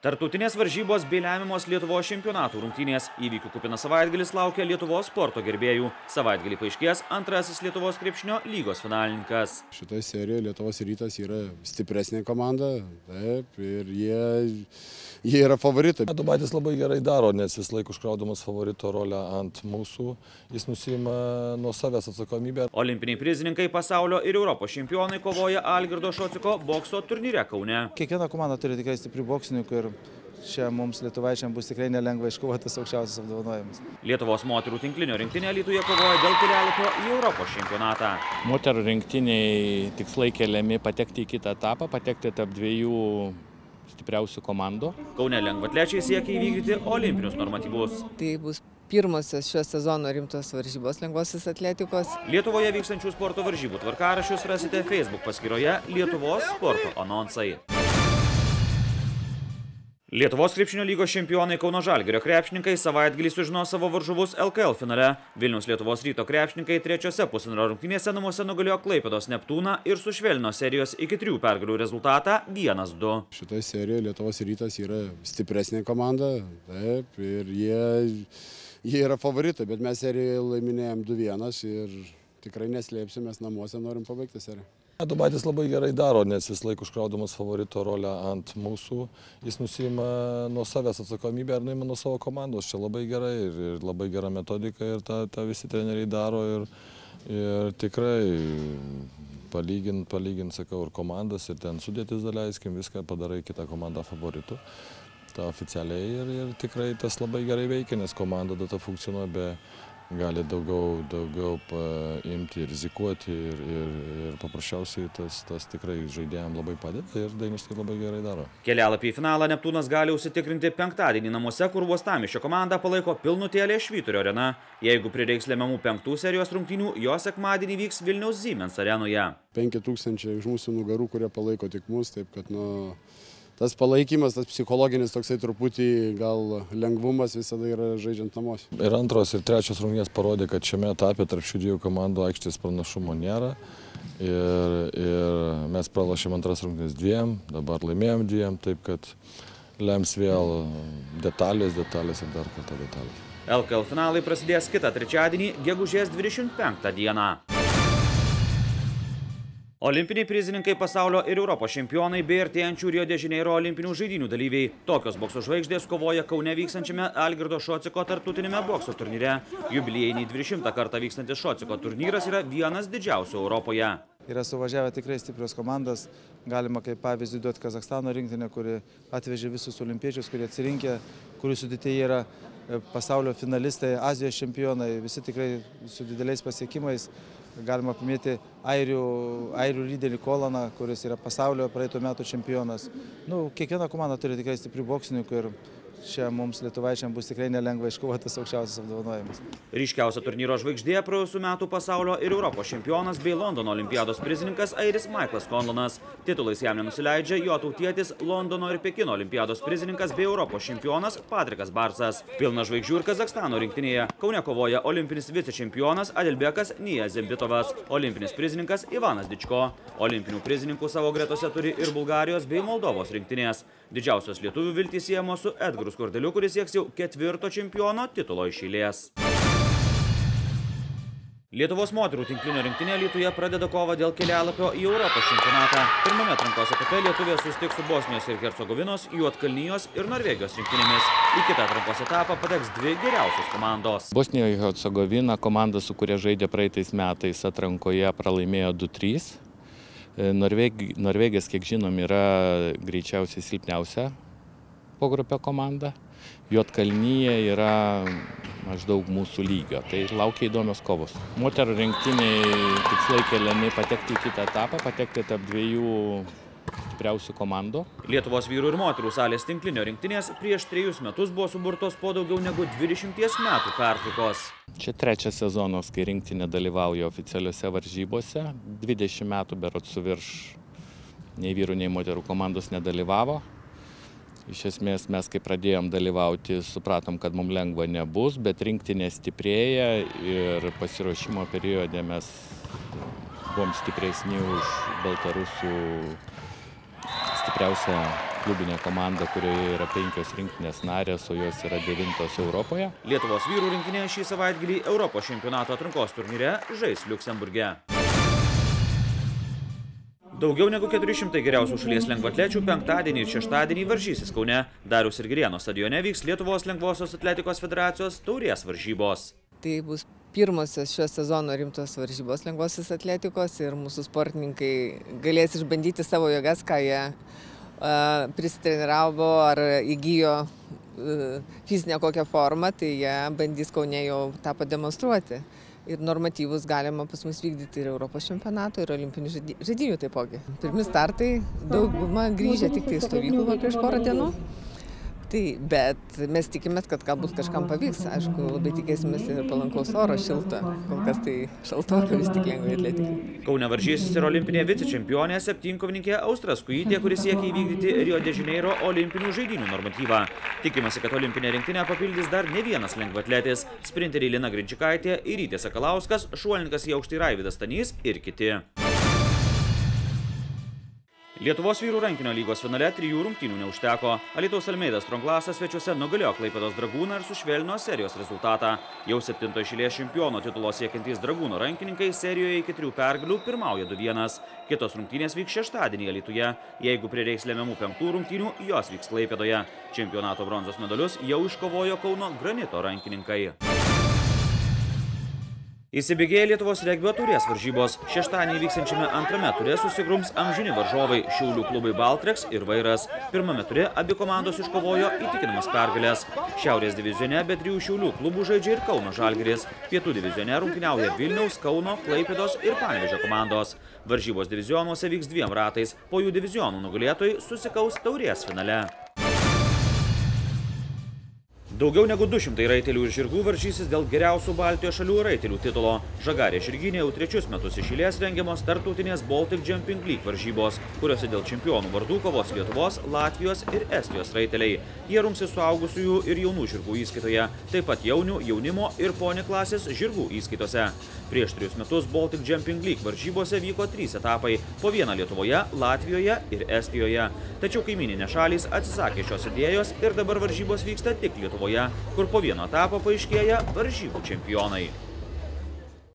Tarptautinės varžybos bei lemiamos Lietuvos čempionatų rungtynės. Įvykių kupinas savaitgalis laukia Lietuvos sporto gerbėjų. Savaitgalį paaiškės antrasis Lietuvos krepšinio lygos finalininkas. Šitoje serijoje Lietuvos Rytas yra stipresnė komanda, taip, ir jie yra favoritai. Adomaitis labai gerai daro, nes vis laik užkraudamas favorito rolę ant mūsų, jis nusiima nuo savęs atsakomybę. Olimpiniai prizininkai, pasaulio ir Europos čempionai kovoja Algirdo Šociko bokso turnyre Kaune. Kiekviena komanda turi tikrai stiprių boksininkų ir čia mums lietuvaičiams bus tikrai nelengva iškovotas aukščiausias apdovanojimas. Lietuvos moterų tinklinio rinktinė Alytuje kovoja dėl kelialapio į Europos čempionatą. Moterų rinktiniai tikslai keliami patekti į kitą etapą, patekti tarp dviejų stipriausių komandų. Kaune lengvatlečiai siekia įvykdyti olimpinius normatyvus. Tai bus pirmosios šio sezono rimtos varžybos lengvosios atletikos. Lietuvoje vykstančių sporto varžybų tvarkaraščius rasite Facebook paskyroje Lietuvos sporto anonsai. Lietuvos krepšinio lygos čempionai Kauno Žalgirio krepšininkai savaitgalį sužino savo varžovus LKL finale. Vilniaus Lietuvos Ryto krepšininkai trečiose pusfinalio rungtynėse namuose nugalėjo Klaipėdos Neptūną ir sušvelnino serijos iki 3 pergalių rezultatą 1-2. Šitoje serijoje Lietuvos Rytas yra stipresnė komanda, taip, ir jie yra favoritai, bet mes serijoje laiminėjom 2-1 ir tikrai neslėpsim, mes namuose norim pabaigti seriją. Adomaitis labai gerai daro, nes vis laik užkraudamas favorito rolę ant mūsų, jis nusiima nuo savęs atsakomybę ir nuima nuo savo komandos. Čia labai gerai ir labai gera metodika ir tą visi treneriai daro ir tikrai palygint, sakau, ir komandas, ir ten sudėtis daleiskim, viską padarai kitą komandą favoritų. Ta oficialiai ir tikrai tas labai gerai veikia, nes komanda data funkcionuoja gali daugiau paimti ir rizikuoti ir paprasčiausiai tas tikrai žaidėjams labai padeda ir Dainius tai labai gerai daro. Kelialapį į finalą Neptūnas gali užsitikrinti penktadienį namuose, kur Uostamiesčio komanda palaiko pilnutėlė Švyturio arena. Jeigu prireiks lemiamų 5 serijos rungtynių, jos sekmadienį vyks Vilniaus Siemens arenoje. 5000 iš mūsų nugarų, kurie palaiko tik mus, taip kad tas palaikymas, tas psichologinis toksai truputį gal lengvumas visada yra žaidžiant namuose. Ir antros ir trečios rungtynės parodė, kad šiame etape tarp šių dviejų komandų aikštės pranašumo nėra. Ir mes pralošėm antras rungtynės 2, dabar laimėjom 2, taip kad lems vėl detalės ir dar kartą detalės. LKL finalai prasidės kitą trečiadienį, gegužės 25 dieną. Olimpiniai prizininkai, pasaulio ir Europos čempionai bei artėjančių Rio de Janeiro olimpinių žaidynių dalyviai. Tokios bokso žvaigždės kovoja Kaune vykstančiame Algirdo Šociko tarptautinėme bokso turnyre. Jubiliejiniai 200 kartą vykstantis Šociko turnyras yra vienas didžiausių Europoje. Yra suvažiavę tikrai stiprios komandas. Galima kaip pavyzdį duoti Kazachstano rinktinę, kuri atvežė visus olimpiečius, kurie atsirinkė, kurių sudėtyje yra pasaulio finalistai, Azijos čempionai, visi tikrai su dideliais pasiekimais. Galima paminėti airių lyderį Kolaną, kuris yra pasaulio praeitų metų čempionas. Kiekviena komanda turi tikrai stiprių boksininkų ir čia mums lietuvaičiams bus tikrai nelengva iškovotas aukščiausias apdovanojimas. Ryškiausia turnyro žvaigždė praėjusių metų pasaulio ir Europos čempionas bei Londono olimpiados prizininkas airis Michaelas Conlonas. Titulais jam nenusileidžia jo tautietis Londono ir Pekino olimpiados prizininkas bei Europos čempionas Patrikas Barsas. Pilna žvaigždžių ir Kazachstano rinktinėje. Kaune kovoja olimpinis vicečempionas Adilbekas Niazembitovas, olimpinis prizininkas Ivanas Dičko. Olimpinių prizininkų savo gretose turi ir Bulgarijos bei Moldovos rinktinės. Didžiausios lietuvių viltys siejamos su Edgaru Skurdeliu, kuris sieks jau 4 čempiono titulo iš eilės. Lietuvos moterų tinklinio rinktinė Alytuje pradeda kovą dėl kelialapio į Europos čempionatą. Pirmame atrankos etape lietuvės susitiks su Bosnijos ir Hercegovinos, Juodkalnijos ir Norvegijos rinktinėmis. Į kitą atrankos etapą pateks 2 geriausios komandos. Bosnijoje ir Hercegovina, komanda, su kuria žaidė praeitais metais atrankoje, pralaimėjo 2-3. Norvegijas, kiek žinom, yra greičiausiai silpniausia pogrupio komanda. Juodkalnyje yra maždaug mūsų lygio. Tai laukia įdomios kovos. Moterų rinktiniai tikslai keliami patekti į kitą etapą, patekti tarp dviejų stipriausių komandų. Lietuvos vyrų ir moterų salės tinklinio rinktinės prieš 3 metus buvo suburtos po daugiau negu 20 metų pertraukos. Čia trečias sezonas, kai rinktinė dalyvauja oficialiuose varžybose. 20 metų berods su virš nei vyrų, nei moterų komandos nedalyvavo. Iš esmės mes, kai pradėjom dalyvauti, supratom, kad mums lengva nebus, bet rinktinė stiprėja ir pasiruošimo periode mes buvom stipresni už Baltarusių stipriausią klubinė komanda, kurioje yra 5 rinktinės narės, o jos yra 9 Europoje. Lietuvos vyrų rinktinė šį savaitgalį Europos čempionato atrankos turnyre žais Liuksemburge. Daugiau negu 400 geriausių šalies lengvaatlečių penktadienį ir šeštadienį varžysis Kaune. Dariaus ir Girėno stadione vyks Lietuvos lengvosios atletikos federacijos taurės varžybos. Tai bus pirmosios šio sezono rimtos varžybos lengvosios atletikos ir mūsų sportininkai galės išbandyti savo jėgas, ką jie prisitreniravo ar įgijo fizinę kokią formą, tai jie bandys Kaune jau tą pademonstruoti. Ir normatyvus galima pas mus vykdyti ir Europos čempionato, ir olimpinių žaidynių taipogi. Pirmi startai, dauguma grįžę tik tai stovyklą prieš porą dienų. Bet mes tikimės, kad galbūt kažkam pavyks. Aišku, labai tikėsimės ir palankaus oro, šilto. Kol kas tai šaltoka vis tik lengvai atletikai. Kaune varžysis ir olimpinė vicečempionė septynkovininkė Austra Skujytė, kuris siekia įvykdyti Rio de Janeiro olimpinių žaidynių normatyvą. Tikimasi, kad olimpinė rinktinė papildys dar ne vienas lengvaatletis – sprinteriai Lina Grinčikaitė, Irytė Sakalauskas, šuolininkas į aukštį Raivydas Stanys ir kiti. Lietuvos vyrų rankinio lygos finale 3 rungtynių neužteko. Alytaus Almeidas Tronglasas svečiuose nugalėjo Klaipėdos Dragūną ir sušvelnino serijos rezultatą. Jau 7 iš eilės čempiono titulo siekiantys Dragūno rankininkai serijoje iki 3 pergalių pirmauja 2-1. Kitos rungtynės vyks šeštadienį Alytuje. Jeigu prireiks lemiamų 5 rungtynių, jos vyks Klaipėdoje. Čempionato bronzos medalius jau iškovojo Kauno Granito rankininkai. Įsibėgėja Lietuvos regbio taurės varžybos. Šeštadienį vyksiančiame antrame ture susigrums amžini varžovai Šiaulių klubai Baltreks ir Vairas. Pirmame ture abi komandos iškovojo įtikinamas pergalės. Šiaurės divizione be 3 Šiaulių klubų žaidžia ir Kauno Žalgiris. Pietų divizione rungtyniauja Vilniaus, Kauno, Klaipėdos ir Panevėžio komandos. Varžybos divizionuose vyks 2 ratais. Po jų divizionų nugalėtojai susikaus taurės finale. Daugiau negu 200 raitelių ir žirgų varžysis dėl geriausių Baltijos šalių raitelių titulo. Žagarė žirginė jau 3 metus iš eilės rengiamos tarptautinės Baltic Jumping League varžybos, kuriuose dėl čempionų vardų kovos Lietuvos, Latvijos ir Estijos raiteliai. Jie rungsis suaugusiųjų ir jaunų žirgų įskaitoje, taip pat jaunių, jaunimo ir poni klasės žirgų įskaitose. Prieš 3 metus Baltic Jumping League varžybose vyko 3 etapai, po vieną Lietuvoje, Latvijoje ir Estijoje. Tačiau kaimyninės šalys atsisakė šios idėjos ir dabar varžybos vyksta tik Lietuvoje, kur po vieno etapo paaiškėja varžybų čempionai.